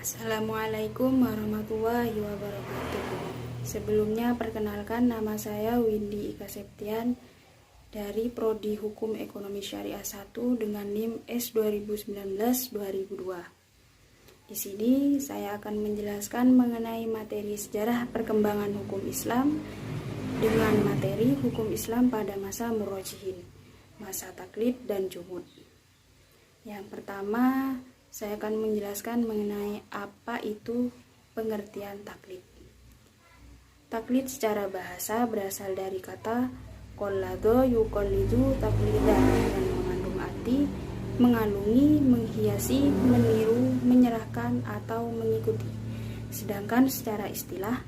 Assalamualaikum warahmatullahi wabarakatuh. Sebelumnya perkenalkan, nama saya Windy Ika Septian dari Prodi Hukum Ekonomi Syariah 1 dengan NIM S 2019-2002. Di sini saya akan menjelaskan mengenai materi sejarah perkembangan hukum Islam dengan materi hukum Islam pada masa murajjihin, masa taklid dan jumud. Yang pertama, saya akan menjelaskan mengenai apa itu pengertian taklid. Taklid secara bahasa berasal dari kata qallado yuqallidu taqlidan yang mengandung arti mengalungi, menghiasi, meniru, menyerahkan atau mengikuti. Sedangkan secara istilah,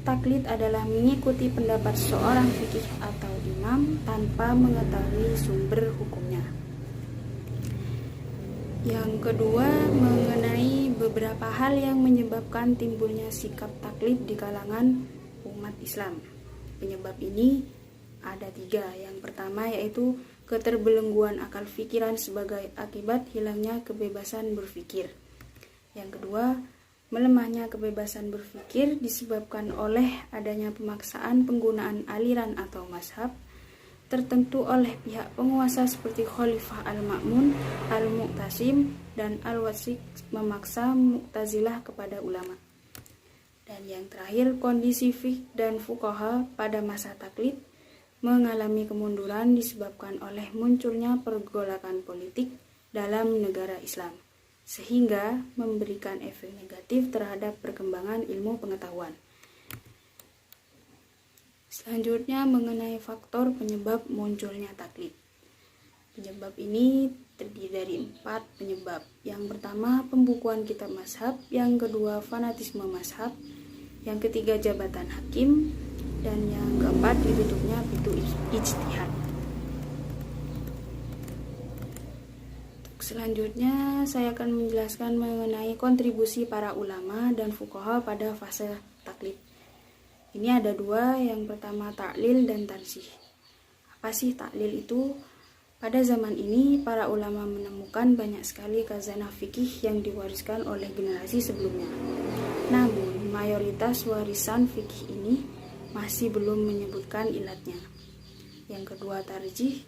taklid adalah mengikuti pendapat seorang fikih atau imam tanpa mengetahui sumber hukumnya. Yang kedua, mengenai beberapa hal yang menyebabkan timbulnya sikap taklid di kalangan umat Islam. Penyebab ini ada 3. Yang pertama yaitu keterbelengguan akal pikiran sebagai akibat hilangnya kebebasan berpikir. Yang kedua, melemahnya kebebasan berpikir disebabkan oleh adanya pemaksaan penggunaan aliran atau mazhab tertentu oleh pihak penguasa seperti Khalifah Al-Ma'mun, Al-Mu'tasim, dan Al-Wasik memaksa Mu'tazilah kepada ulama. Dan yang terakhir, kondisi fiqh dan fuqaha pada masa taklid mengalami kemunduran disebabkan oleh munculnya pergolakan politik dalam negara Islam, sehingga memberikan efek negatif terhadap perkembangan ilmu pengetahuan. Selanjutnya mengenai faktor penyebab munculnya taklid. Penyebab ini terdiri dari 4 penyebab. Yang pertama, pembukuan kitab mazhab. Yang kedua, fanatisme mazhab. Yang ketiga, jabatan hakim. Dan yang keempat, ditutupnya pintu ijtihad. Selanjutnya, saya akan menjelaskan mengenai kontribusi para ulama dan fuqaha pada fase taklid. Ini ada 2, yang pertama taklil dan tansih. Apa sih taklil itu? Pada zaman ini, para ulama menemukan banyak sekali khazanah fikih yang diwariskan oleh generasi sebelumnya. Namun, mayoritas warisan fikih ini masih belum menyebutkan ilatnya. Yang kedua, tarjih.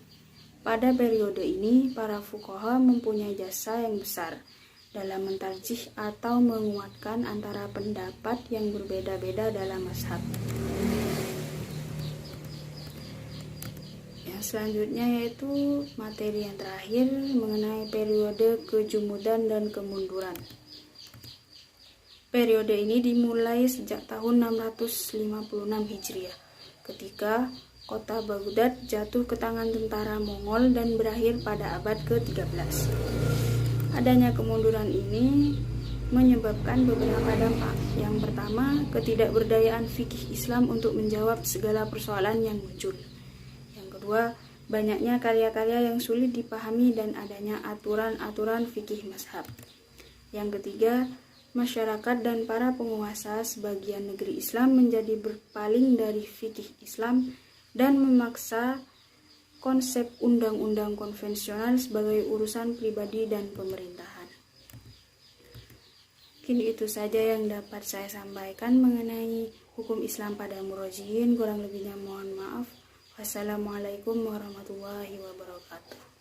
Pada periode ini, para fuqaha mempunyai jasa yang besar dalam mentarjih atau menguatkan antara pendapat yang berbeda-beda dalam mazhab. Yang selanjutnya yaitu materi yang terakhir mengenai periode kejumudan dan kemunduran. Periode ini dimulai sejak tahun 656 Hijriah, ketika kota Baghdad jatuh ke tangan tentara Mongol dan berakhir pada abad ke-13. Adanya kemunduran ini menyebabkan beberapa dampak. Yang pertama, ketidakberdayaan fikih Islam untuk menjawab segala persoalan yang muncul. Yang kedua, banyaknya karya-karya yang sulit dipahami dan adanya aturan-aturan fikih mazhab. Yang ketiga, masyarakat dan para penguasa sebagian negeri Islam menjadi berpaling dari fikih Islam dan memaksa konsep undang-undang konvensional sebagai urusan pribadi dan pemerintahan. Mungkin itu saja yang dapat saya sampaikan mengenai hukum Islam pada murajjihin. Kurang lebihnya mohon maaf. Wassalamualaikum warahmatullahi wabarakatuh.